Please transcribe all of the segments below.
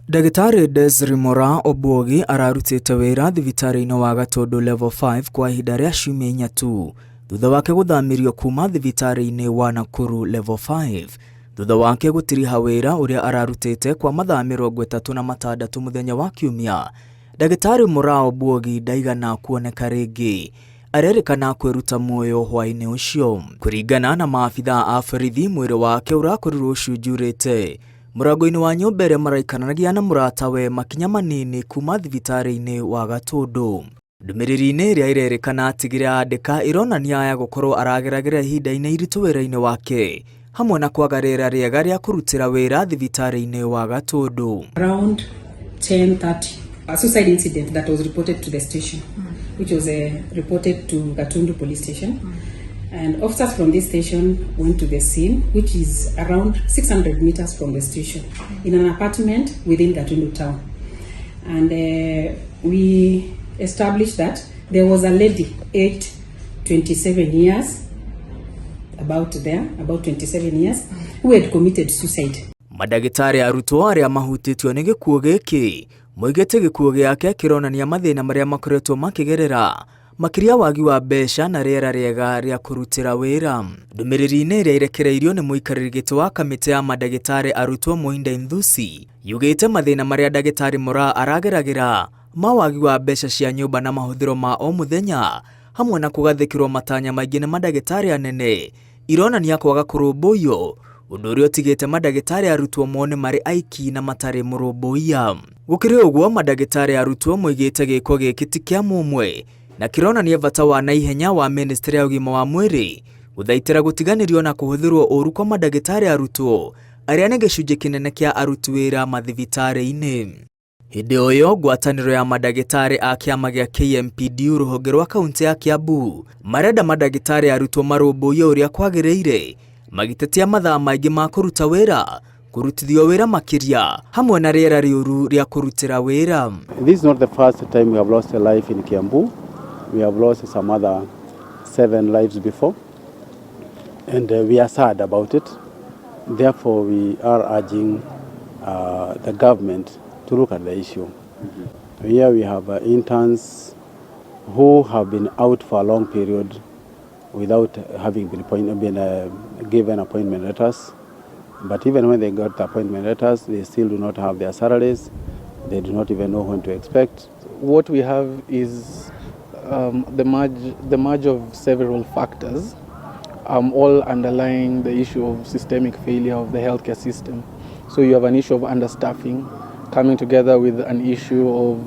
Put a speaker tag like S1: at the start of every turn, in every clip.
S1: Ndagĩtarĩ Desree Moraa Obwogi ararutĩte wĩra thibitarĩ-inĩ wa Gatundu level 5 kwa ihinda rĩa ciumia 4 tu thutha wake gũthamirio kuma thibitarĩ-inĩ wa Nakuru level 5 thutha wake gũtiriha wĩra ũrĩa ararutĩte kwa mathaa 36 mũthenya wa Kiumia. Ndagĩtarĩ Moraa Obwogi ndaigana kuoneka rĩngĩ, arerĩkana kwĩruta muoyo hwaĩ-inĩ ũcio. Kũringana na maabithaa a borithi, mwĩrĩ wake ũrakorirwo ũcunjurĩte mũrango-inĩ wa nyũmba ĩrĩa maraikaranagia na mũratawe makinya manini kuma thibitarĩ-inĩ wa Gatundu. Ndũmĩrĩri-inĩ ĩrĩa ĩrerĩkana atigire andĩka ĩronania aya gũkorwo arageragĩra ihinda-inĩ iritũ wĩra-inĩ wake, hamwe na kwaga rĩera rĩega rĩa kũrutĩra wĩra thibitarĩ-inĩ wa Gatundu.
S2: Around 10:30, a suicide incident that was reported to the station, which was reported to Gatundu police station. And officers from this station went to the scene, which is around 600 meters from the station, in an apartment within Gatundu town. And we established that there was a lady, aged 27 years, about 27 years, who had committed suicide.
S1: Mandagĩtarĩ arutwo arĩa mahutĩtio nĩ gĩkuũ gĩkĩ moigĩte gĩkuũ gĩake kĩronania mathĩna marĩa makoretwo makĩgerera, makĩria wagi wa mbeca na rĩera rĩega rĩa kũrutĩra wĩra. Ndũmĩrĩri-inĩ ĩrĩa ĩrekereirio nĩ mũikarĩri gĩtĩ wa kamĩtĩ ya mandagĩtarĩ arutwo Moinda Nthusi yugĩte mathĩna marĩa ndagĩtarĩ Moraa arageragĩra ma wagi wa mbeca cia nyũmba na mahũthĩro ma o mũthenya, hamwe na kũgathĩkĩrwo matanya maingĩ nĩ mandagĩtarĩ anene, ironania kwaga kũrũmbũiyo, ũndũ ũrĩa ũtigĩte mandagĩtarĩ arutwo mone marĩ aiki na matarĩ mũrũmbũiya. Gũkĩrĩ ũguo, mandagĩtarĩ arutwo moigĩte gĩko gĩkĩ ti kĩa mũmwe na kĩronania bata wa naihenya wa ministry ya ũgima wa mwĩrĩ gũthaitĩra gũtiganĩrio na kũhũthĩrwo ũru kwa mandagĩtarĩ arutwo arĩa nĩ gĩcunjĩ kĩnene kĩa aruti wĩra mathibitarĩ-inĩ. Hĩndĩ o ĩyo, ngwatanĩro ya mandagĩtarĩ a kĩama gĩa KMPDU rũhonge rwa kaunti ya Kiambu marenda mandagĩtarĩ arutwo marũmbũiye ũrĩa kwagĩrĩire, magĩtetia mathaa maingĩ ma kũruta wĩra, kũrutithio wĩra makĩria, hamwe na rĩera rĩũru rĩa kũrutĩra wĩra.
S3: This is not the first time we have lost a life in Kiambu. We have lost some other 7 lives before, and we are sad about it. Therefore, we are urging the government to look at the issue. Here we have interns who have been out for a long period without having been given appointment letters. But even when they got the appointment letters, they still do not have their salaries. They do not even know when to expect.
S4: What we have is the merge of several factors, all underlying the issue of systemic failure of the healthcare system. So you have an issue of understaffing coming together with an issue of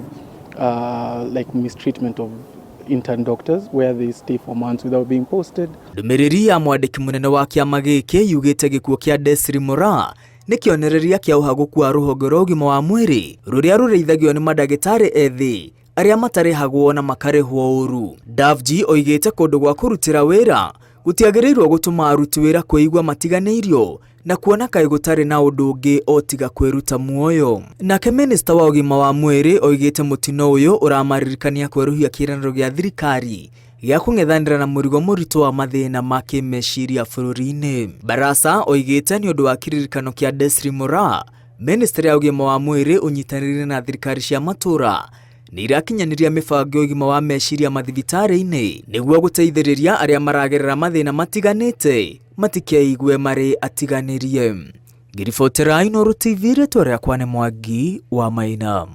S4: like mistreatment of intern doctors where they stay for months without being posted.
S1: Ndũmĩrĩri ya mwandĩki mũnene wa kĩama gĩkĩ yugĩte gĩkuũ kĩa Desree Moraa nĩ kĩonereria kĩa ũhagũku wa rũhonge rwa ũgima wa mwĩrĩ rũrĩa rũrĩithagio nĩ mandagĩtarĩ ethĩ arĩa matarĩhagwo na makarĩhwo ũru. Davji oigĩte kũndũ gwa kũrutĩra wĩra gũtiagĩrĩirwo gũtũma aruti wĩra kwĩigua matiganĩirio na kuona kaĩ gũtarĩ na ũndũ ũngĩ o tiga kwĩruta muoyo. Nake minista wa ũgima wa mwĩrĩ oigĩte mũtino ũyũ ũramaririkania kwerũhia kĩĩranĩro gĩa thirikari gĩa kũng'ethanĩra na mũrigo mũritũ wa mathĩna ma kĩmeciria bũrũri-inĩ. Barasa oigĩte nĩ ũndũ wa kĩririkano kĩa Desree Moraa, ministry ya ũgima wa mwĩrĩ ũnyitanĩire na thirikari cia matũũra nĩ irakinyanĩria mĩbango ũgima wa meciria mathibitarĩ-inĩ nĩguo gũteithĩrĩria arĩa maragerera mathĩna matiganĩte matikeigwe marĩ atiganĩrie. Ngĩribotera Inooro TV, rĩtwa rĩakwa nĩ Mwangi wa Maina.